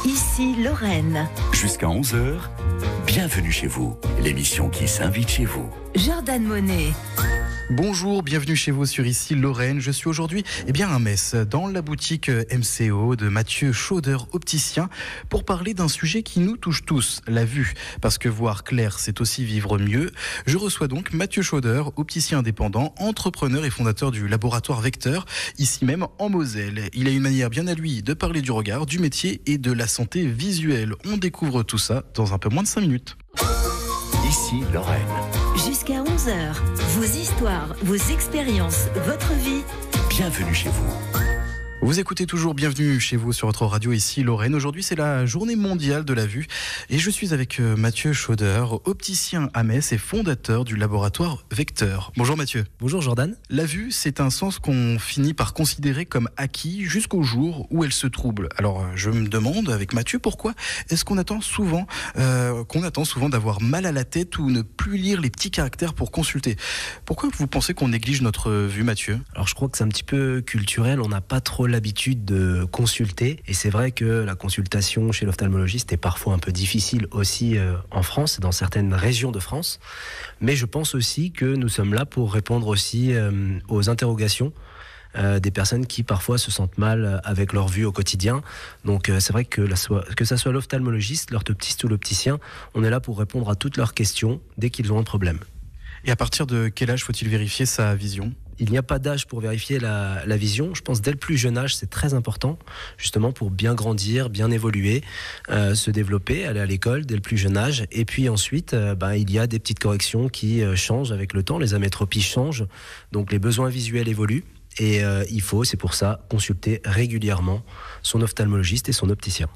Ici Lorraine. Jusqu'à 11h, bienvenue chez vous, l'émission qui s'invite chez vous. Jordan Monet. Bonjour, bienvenue chez vous sur Ici Lorraine. Je suis aujourd'hui à Metz, dans la boutique MCO de Mathieu Schauder, opticien, pour parler d'un sujet qui nous touche tous, la vue. Parce que voir clair, c'est aussi vivre mieux. Je reçois donc Mathieu Schauder, opticien indépendant, entrepreneur et fondateur du laboratoire Vecteur, ici même en Moselle. Il a une manière bien à lui de parler du regard, du métier et de la santé visuelle. On découvre tout ça dans un peu moins de 5 minutes. Ici Lorraine. Jusqu'à 11h, vos histoires, vos expériences, votre vie. Bienvenue chez vous. Vous écoutez toujours Bienvenue chez vous sur votre radio Ici Lorraine. Aujourd'hui, c'est la journée mondiale de la vue et je suis avec Mathieu Schauder, opticien à Metz et fondateur du laboratoire Vecteur. Bonjour Mathieu. Bonjour Jordan. La vue, c'est un sens qu'on finit par considérer comme acquis jusqu'au jour où elle se trouble. Alors, je me demande avec Mathieu, pourquoi est-ce qu'on attend souvent d'avoir mal à la tête ou ne plus lire les petits caractères pour consulter? Pourquoi vous pensez qu'on néglige notre vue, Mathieu? Alors je crois que c'est un petit peu culturel, on n'a pas trop l'habitude de consulter et c'est vrai que la consultation chez l'ophtalmologiste est parfois un peu difficile aussi en France, dans certaines régions de France, mais je pense aussi que nous sommes là pour répondre aussi aux interrogations des personnes qui parfois se sentent mal avec leur vue au quotidien. Donc c'est vrai que ça soit l'ophtalmologiste, l'orthoptiste ou l'opticien, on est là pour répondre à toutes leurs questions dès qu'ils ont un problème. Et à partir de quel âge faut-il vérifier sa vision ? Il n'y a pas d'âge pour vérifier la vision. Je pense dès le plus jeune âge, c'est très important, justement pour bien grandir, bien évoluer, se développer, aller à l'école dès le plus jeune âge. Et puis ensuite, il y a des petites corrections qui changent avec le temps. Les amétropies changent, donc les besoins visuels évoluent. Et c'est pour ça, consulter régulièrement son ophtalmologiste et son opticien.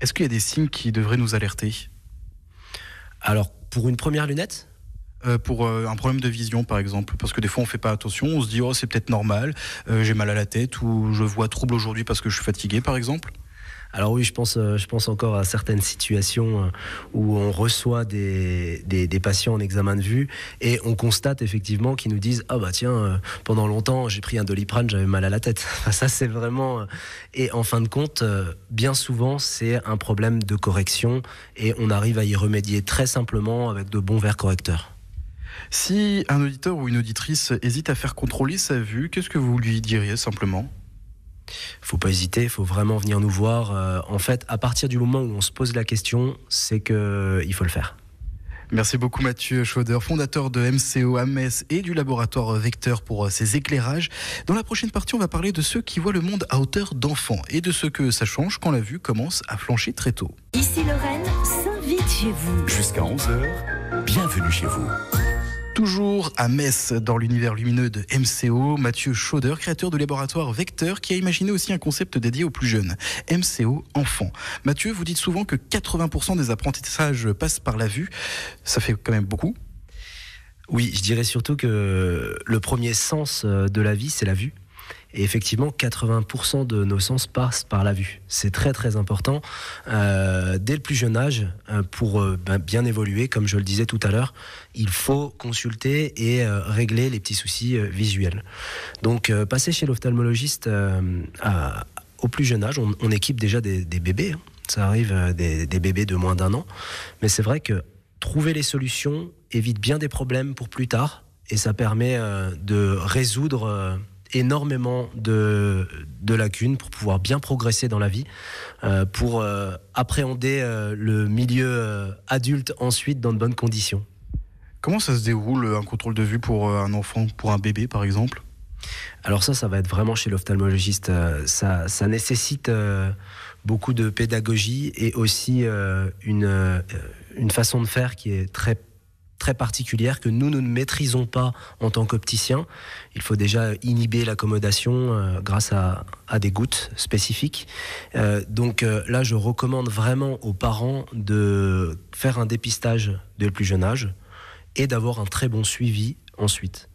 Est-ce qu'il y a des signes qui devraient nous alerter ? Alors, pour une première lunette ? Pour un problème de vision par exemple, parce que des fois on fait pas attention, on se dit c'est peut-être normal, j'ai mal à la tête ou je vois trouble aujourd'hui parce que je suis fatigué par exemple. Alors oui, je pense encore à certaines situations où on reçoit des patients en examen de vue et on constate effectivement qu'ils nous disent pendant longtemps j'ai pris un Doliprane, j'avais mal à la tête. Ça c'est vraiment et en fin de compte bien souvent c'est un problème de correction et on arrive à y remédier très simplement avec de bons verres correcteurs. Si un auditeur ou une auditrice hésite à faire contrôler sa vue, qu'est-ce que vous lui diriez simplement ? Faut pas hésiter, il faut vraiment venir nous voir. En fait, à partir du moment où on se pose la question, c'est qu'il faut le faire. Merci beaucoup Mathieu Schauder, fondateur de MCO à Metz et du laboratoire Vecteur pour ces éclairages. Dans la prochaine partie, on va parler de ceux qui voient le monde à hauteur d'enfant et de ce que ça change quand la vue commence à flancher très tôt. Ici Lorraine s'invite chez vous. Jusqu'à 11h, bienvenue chez vous. Toujours à Metz, dans l'univers lumineux de MCO, Mathieu Schauder, créateur du laboratoire Vecteur, qui a imaginé aussi un concept dédié aux plus jeunes, MCO enfants. Mathieu, vous dites souvent que 80% des apprentissages passent par la vue. Ça fait quand même beaucoup. Oui, je dirais surtout que le premier sens de la vie, c'est la vue. Et effectivement, 80% de nos sens passent par la vue. C'est très très important. Dès le plus jeune âge, pour bien évoluer, comme je le disais tout à l'heure, il faut consulter et régler les petits soucis visuels. Donc, passer chez l'ophtalmologiste au plus jeune âge, on équipe déjà des bébés. Ça arrive des bébés de moins d'1 an. Mais c'est vrai que trouver les solutions évite bien des problèmes pour plus tard. Et ça permet de résoudre énormément de lacunes pour pouvoir bien progresser dans la vie, pour appréhender le milieu adulte ensuite dans de bonnes conditions. Comment ça se déroule un contrôle de vue pour un enfant, pour un bébé par exemple ? Alors ça va être vraiment chez l'ophtalmologiste. Ça nécessite beaucoup de pédagogie et aussi une façon de faire qui est très très particulière que nous ne maîtrisons pas en tant qu'opticien. Il faut déjà inhiber l'accommodation grâce à des gouttes spécifiques. Donc là, je recommande vraiment aux parents de faire un dépistage dès le plus jeune âge et d'avoir un très bon suivi ensuite.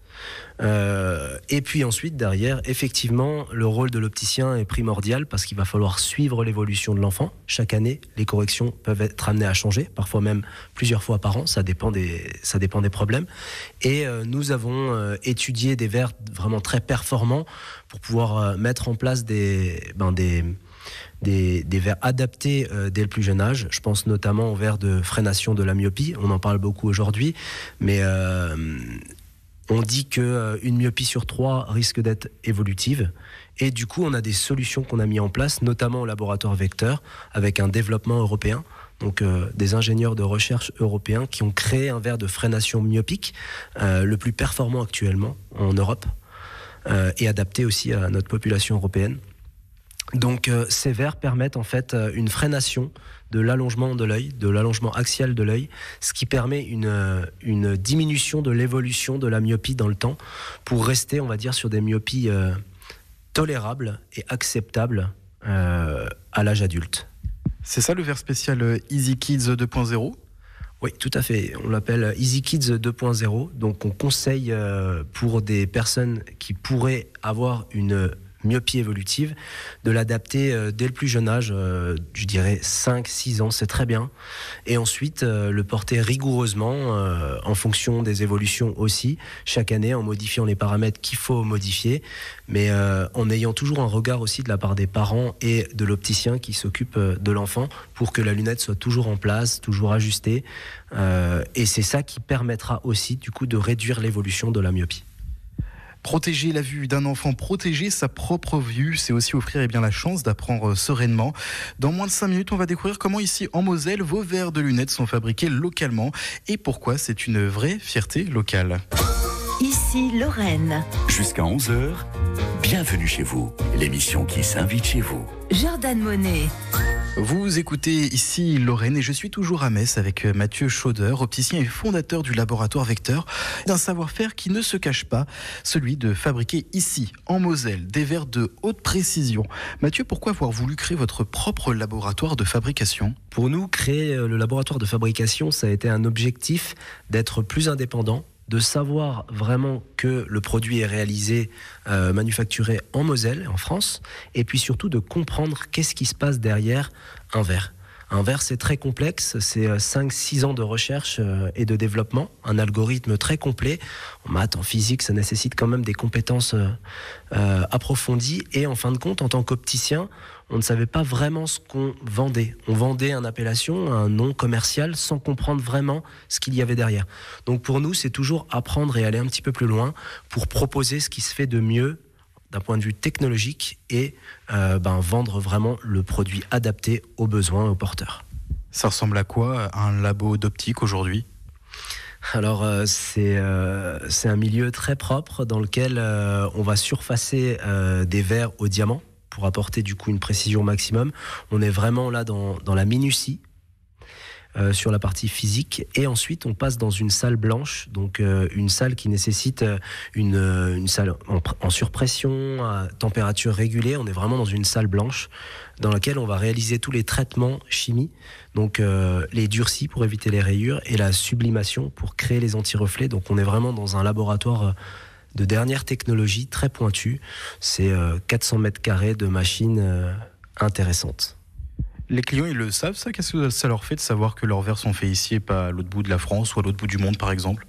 Et puis ensuite, derrière, effectivement, le rôle de l'opticien est primordial parce qu'il va falloir suivre l'évolution de l'enfant. Chaque année, les corrections peuvent être amenées à changer, parfois même plusieurs fois par an, ça dépend des problèmes. Et nous avons étudié des verres vraiment très performants pour pouvoir mettre en place des des verres adaptés dès le plus jeune âge. Je pense notamment aux verres de freination de la myopie. On en parle beaucoup aujourd'hui, mais on dit qu'une myopie sur 3 risque d'être évolutive. Et du coup, on a des solutions qu'on a mis en place, notamment au laboratoire Vecteur, avec un développement européen. Donc des ingénieurs de recherche européens qui ont créé un verre de freination myopique, le plus performant actuellement en Europe, et adapté aussi à notre population européenne. Donc ces verres permettent en fait une freination de l'allongement de l'œil, de l'allongement axial de l'œil, ce qui permet une diminution de l'évolution de la myopie dans le temps pour rester, on va dire, sur des myopies tolérables et acceptables à l'âge adulte. C'est ça le verre spécial Easy Kids 2.0 ? Oui, tout à fait. On l'appelle Easy Kids 2.0. Donc on conseille pour des personnes qui pourraient avoir une myopie évolutive, de l'adapter dès le plus jeune âge, je dirais 5-6 ans, c'est très bien. Et ensuite, le porter rigoureusement en fonction des évolutions aussi, chaque année en modifiant les paramètres qu'il faut modifier, mais en ayant toujours un regard aussi de la part des parents et de l'opticien qui s'occupe de l'enfant pour que la lunette soit toujours en place, toujours ajustée. Et c'est ça qui permettra aussi du coup de réduire l'évolution de la myopie. Protéger la vue d'un enfant, protéger sa propre vue, c'est aussi offrir la chance d'apprendre sereinement. Dans moins de 5 minutes, on va découvrir comment ici en Moselle, vos verres de lunettes sont fabriqués localement et pourquoi c'est une vraie fierté locale. Ici Lorraine. Jusqu'à 11h, bienvenue chez vous, l'émission qui s'invite chez vous. Jordan Monet. Vous écoutez ici Lorraine et je suis toujours à Metz avec Mathieu Schauder, opticien et fondateur du laboratoire Vecteur, d'un savoir-faire qui ne se cache pas, celui de fabriquer ici, en Moselle, des verres de haute précision. Mathieu, pourquoi avoir voulu créer votre propre laboratoire de fabrication ? Pour nous, créer le laboratoire de fabrication, ça a été un objectif d'être plus indépendant, de savoir vraiment que le produit est réalisé, manufacturé en Moselle, en France, et puis surtout de comprendre qu'est-ce qui se passe derrière un verre. Un verre, c'est très complexe, c'est 5-6 ans de recherche et de développement, un algorithme très complet. En maths, en physique, ça nécessite quand même des compétences approfondies. Et en fin de compte, en tant qu'opticien, on ne savait pas vraiment ce qu'on vendait. On vendait une appellation, un nom commercial, sans comprendre vraiment ce qu'il y avait derrière. Donc pour nous, c'est toujours apprendre et aller un petit peu plus loin pour proposer ce qui se fait de mieux d'un point de vue technologique et vendre vraiment le produit adapté aux besoins et aux porteurs. Ça ressemble à quoi, un labo d'optique aujourd'hui ? Alors c'est un milieu très propre dans lequel on va surfacer des verres au diamant pour apporter du coup une précision maximum. On est vraiment là dans la minutie. Sur la partie physique et ensuite on passe dans une salle blanche, donc une salle qui nécessite une salle en surpression à température régulée. On est vraiment dans une salle blanche dans laquelle on va réaliser tous les traitements chimie, donc les durcis pour éviter les rayures et la sublimation pour créer les anti-reflets. Donc on est vraiment dans un laboratoire de dernière technologie très pointue. C'est 400 mètres carrés de machines intéressantes. Les clients, ils le savent, ça ? Qu'est-ce que ça leur fait de savoir que leurs verres sont faits ici et pas à l'autre bout de la France ou à l'autre bout du monde, par exemple ?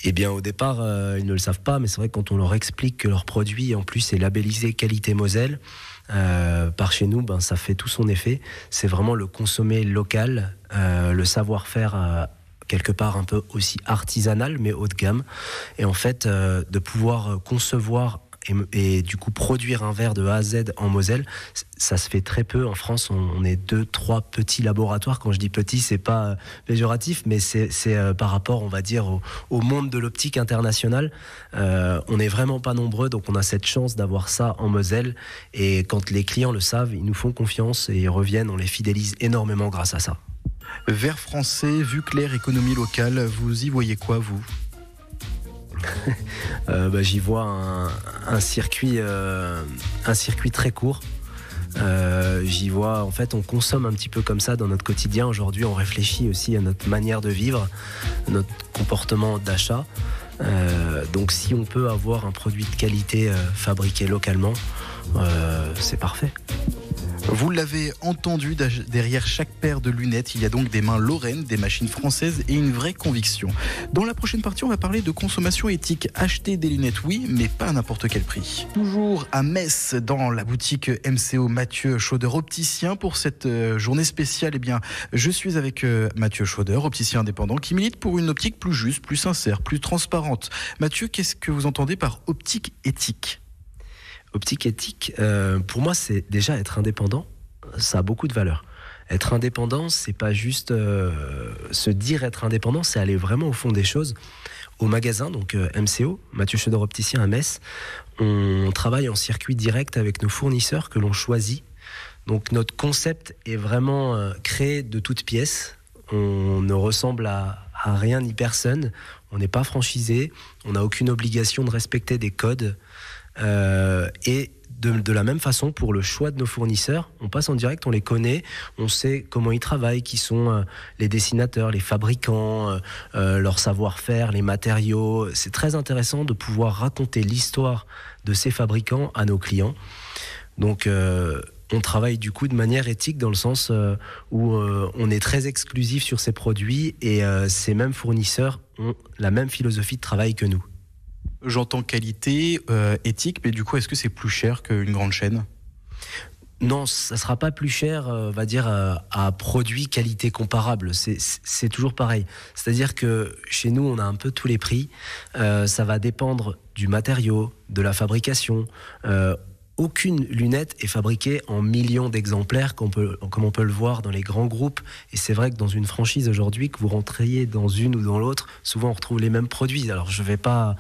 Eh bien, au départ, ils ne le savent pas, mais c'est vrai que quand on leur explique que leur produit, en plus, est labellisé qualité Moselle, par chez nous, ça fait tout son effet. C'est vraiment le consommer local, le savoir-faire quelque part un peu aussi artisanal, mais haut de gamme. Et en fait, de pouvoir concevoir et du coup produire un verre de A à Z en Moselle, ça se fait très peu en France. On est 2-3 petits laboratoires. Quand je dis petit, c'est pas péjoratif, mais c'est par rapport, on va dire, au monde de l'optique internationale. On n'est vraiment pas nombreux, donc on a cette chance d'avoir ça en Moselle. Et quand les clients le savent, ils nous font confiance et ils reviennent. On les fidélise énormément grâce à ça. Verre français, vue claire, économie locale, vous y voyez quoi, vous ? J'y vois un circuit très court. J'y vois, en fait, on consomme un petit peu comme ça dans notre quotidien. Aujourd'hui, on réfléchit aussi à notre manière de vivre, notre comportement d'achat. Donc, si on peut avoir un produit de qualité fabriqué localement, c'est parfait. Vous l'avez entendu, derrière chaque paire de lunettes, il y a donc des mains lorraines, des machines françaises et une vraie conviction. Dans la prochaine partie, on va parler de consommation éthique. Acheter des lunettes, oui, mais pas à n'importe quel prix. Toujours à Metz, dans la boutique MCO Mathieu Schauder, opticien. Pour cette journée spéciale, eh bien, je suis avec Mathieu Schauder, opticien indépendant, qui milite pour une optique plus juste, plus sincère, plus transparente. Mathieu, qu'est-ce que vous entendez par optique éthique ? Optique éthique, pour moi, c'est déjà être indépendant. Ça a beaucoup de valeur. Être indépendant, c'est pas juste se dire être indépendant, c'est aller vraiment au fond des choses. Au magasin, donc MCO, Mathieu Schauder opticien à Metz, on travaille en circuit direct avec nos fournisseurs que l'on choisit. Donc notre concept est vraiment créé de toutes pièces. On ne ressemble à rien ni personne. On n'est pas franchisé. On n'a aucune obligation de respecter des codes. Et de la même façon, pour le choix de nos fournisseurs, on passe en direct, on les connaît, on sait comment ils travaillent, qui sont les dessinateurs, les fabricants, leur savoir-faire, les matériaux. C'est très intéressant de pouvoir raconter l'histoire de ces fabricants à nos clients. Donc on travaille du coup de manière éthique dans le sens où on est très exclusif sur ces produits et ces mêmes fournisseurs ont la même philosophie de travail que nous. J'entends qualité, éthique, mais du coup, est-ce que c'est plus cher qu'une grande chaîne ? Non, ça ne sera pas plus cher, on va dire, à produit qualité comparable. C'est toujours pareil. C'est-à-dire que chez nous, on a un peu tous les prix. Ça va dépendre du matériau, de la fabrication. Aucune lunette est fabriquée en millions d'exemplaires comme on peut le voir dans les grands groupes. Et c'est vrai que dans une franchise aujourd'hui, que vous rentriez dans une ou dans l'autre, souvent on retrouve les mêmes produits. Alors je vais pas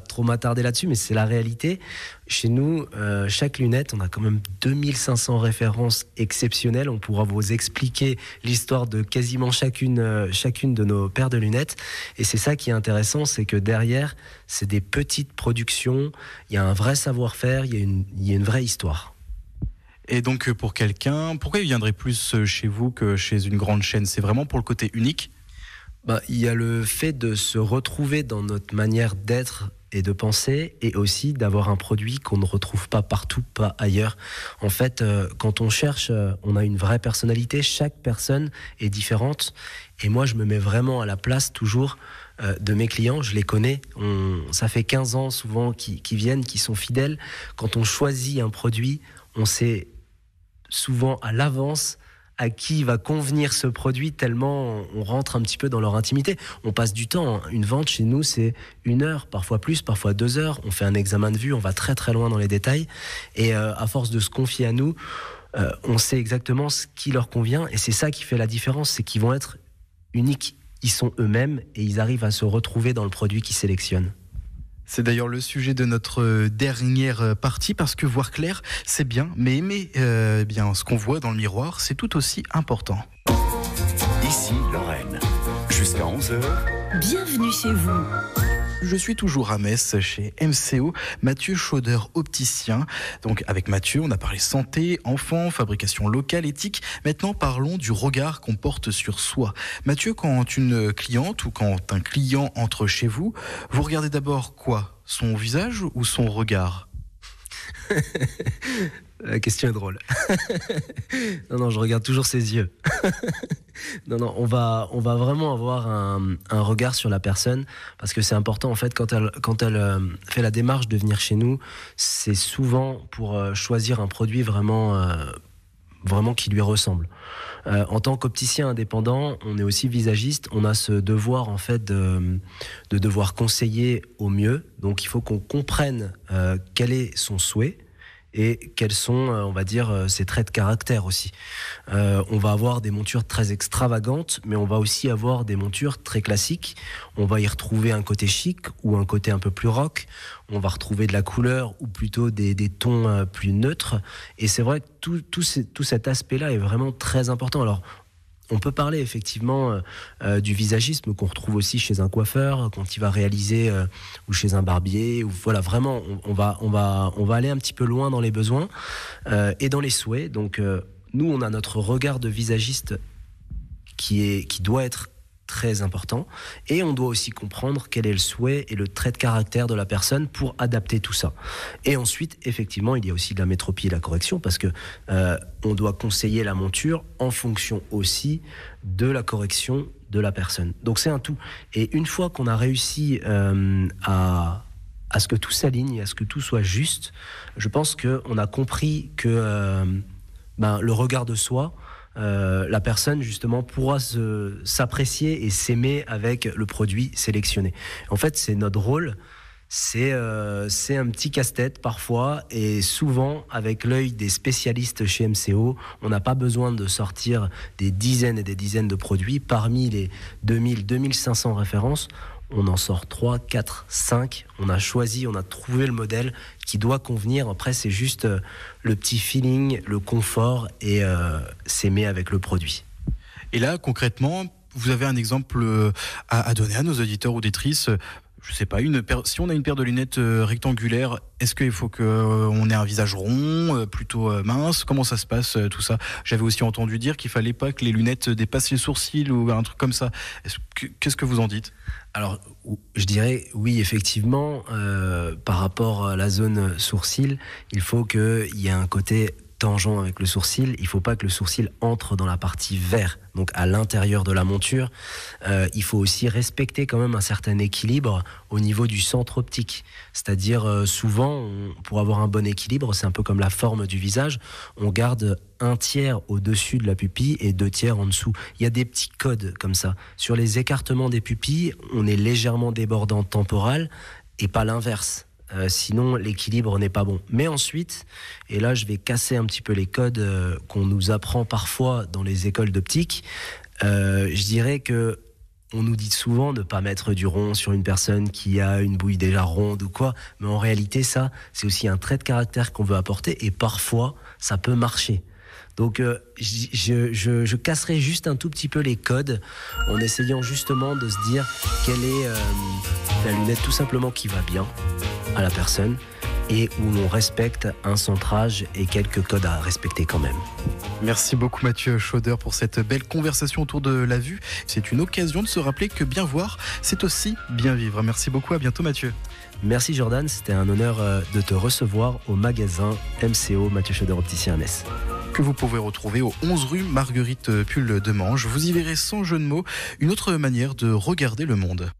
trop m'attarder là-dessus, mais c'est la réalité. Chez nous, chaque lunette, on a quand même 2500 références exceptionnelles. On pourra vous expliquer l'histoire de quasiment chacune de nos paires de lunettes. Et c'est ça qui est intéressant, c'est que derrière, c'est des petites productions. Il y a un vrai savoir-faire, il y a une vraie histoire. Et donc pour quelqu'un, pourquoi il viendrait plus chez vous que chez une grande chaîne ? C'est vraiment pour le côté unique ? Il y a le fait de se retrouver dans notre manière d'être et de penser, et aussi d'avoir un produit qu'on ne retrouve pas partout, pas ailleurs. En fait, quand on cherche, on a une vraie personnalité. Chaque personne est différente. Et moi, je me mets vraiment à la place toujours de mes clients. Je les connais. Ça fait 15 ans souvent qui viennent, qui sont fidèles. Quand on choisit un produit, on sait souvent à l'avance à qui va convenir ce produit, tellement on rentre un petit peu dans leur intimité. On passe du temps. Une vente chez nous, c'est 1 heure, parfois plus, parfois 2 heures. On fait un examen de vue, on va très très loin dans les détails. Et à force de se confier à nous, on sait exactement ce qui leur convient. Et c'est ça qui fait la différence, c'est qu'ils vont être uniques. Ils sont eux-mêmes et ils arrivent à se retrouver dans le produit qu'ils sélectionnent. C'est d'ailleurs le sujet de notre dernière partie, parce que voir clair, c'est bien, mais aimer bien ce qu'on voit dans le miroir, c'est tout aussi important. Ici, Lorraine. Jusqu'à 11h. Bienvenue chez vous. Je suis toujours à Metz, chez MCO, Mathieu Schauder, opticien. Donc avec Mathieu, on a parlé santé, enfants, fabrication locale, éthique. Maintenant, parlons du regard qu'on porte sur soi. Mathieu, quand une cliente ou quand un client entre chez vous, vous regardez d'abord quoi ? Son visage ou son regard ? La question est drôle. Non, je regarde toujours ses yeux. Non, on va vraiment avoir un regard sur la personne, parce que c'est important en fait quand elle fait la démarche de venir chez nous, c'est souvent pour choisir un produit vraiment qui lui ressemble. En tant qu'opticien indépendant, on est aussi visagiste, on a ce devoir en fait de devoir conseiller au mieux. Donc il faut qu'on comprenne quel est son souhait et quels sont, on va dire, ses traits de caractère aussi. On va avoir des montures très extravagantes, mais on va aussi avoir des montures très classiques. On va y retrouver un côté chic ou un côté un peu plus rock. On va retrouver de la couleur ou plutôt des tons plus neutres. Et c'est vrai que tout cet aspect-là est vraiment très important. Alors, on peut parler effectivement du visagisme qu'on retrouve aussi chez un coiffeur quand il va réaliser, ou chez un barbier. Ou voilà, vraiment, on va aller un petit peu loin dans les besoins et dans les souhaits. Donc, nous, on a notre regard de visagiste qui doit être très important. Et on doit aussi comprendre quel est le souhait et le trait de caractère de la personne pour adapter tout ça. Et ensuite, effectivement, il y a aussi de la métropie et la correction parce que on doit conseiller la monture en fonction aussi de la correction de la personne. Donc c'est un tout. Et une fois qu'on a réussi à ce que tout s'aligne, à ce que tout soit juste, je pense qu'on a compris que le regard de soi, la personne justement pourra s'apprécier et s'aimer avec le produit sélectionné. En fait, c'est notre rôle. C'est un petit casse-tête parfois, et souvent avec l'œil des spécialistes chez MCO, on n'a pas besoin de sortir des dizaines et des dizaines de produits. Parmi les 2000-2500 références, on en sort 3, 4, 5. On a choisi, on a trouvé le modèle qui doit convenir. Après, c'est juste le petit feeling, le confort et s'aimer avec le produit. Et là, concrètement, vous avez un exemple à donner à nos auditeurs ou auditrices. Je sais pas, si on a une paire de lunettes rectangulaires, est-ce qu'il faut qu'on ait un visage rond, plutôt mince? Comment ça se passe tout ça? J'avais aussi entendu dire qu'il fallait pas que les lunettes dépassent les sourcils ou un truc comme ça. Qu'est-ce que vous en dites? Alors, je dirais oui, effectivement, par rapport à la zone sourcil, il faut qu'il y ait un côté tangent avec le sourcil. Il ne faut pas que le sourcil entre dans la partie vert, donc à l'intérieur de la monture. Il faut aussi respecter quand même un certain équilibre au niveau du centre optique. C'est-à-dire, souvent, pour avoir un bon équilibre, c'est un peu comme la forme du visage, on garde 1/3 au-dessus de la pupille et 2/3 en dessous. Il y a des petits codes comme ça. Sur les écartements des pupilles, on est légèrement débordant temporal et pas l'inverse. Sinon, l'équilibre n'est pas bon. Mais ensuite, et là, je vais casser un petit peu les codes qu'on nous apprend parfois dans les écoles d'optique. Je dirais que on nous dit souvent de ne pas mettre du rond sur une personne qui a une bouille déjà ronde ou quoi. Mais en réalité, ça, c'est aussi un trait de caractère qu'on veut apporter et parfois, ça peut marcher. Donc je casserai juste un tout petit peu les codes en essayant justement de se dire quelle est la lunette tout simplement qui va bien à la personne et où on respecte un centrage et quelques codes à respecter quand même. Merci beaucoup Mathieu Schauder pour cette belle conversation autour de la vue. C'est une occasion de se rappeler que bien voir, c'est aussi bien vivre. Merci beaucoup, à bientôt Mathieu. Merci Jordan, c'était un honneur de te recevoir au magasin MCO Mathieu Schauder Opticien à Metz. Que vous pouvez retrouver au 11 rue Marguerite Pull de Mange. Vous y verrez sans jeu de mots une autre manière de regarder le monde.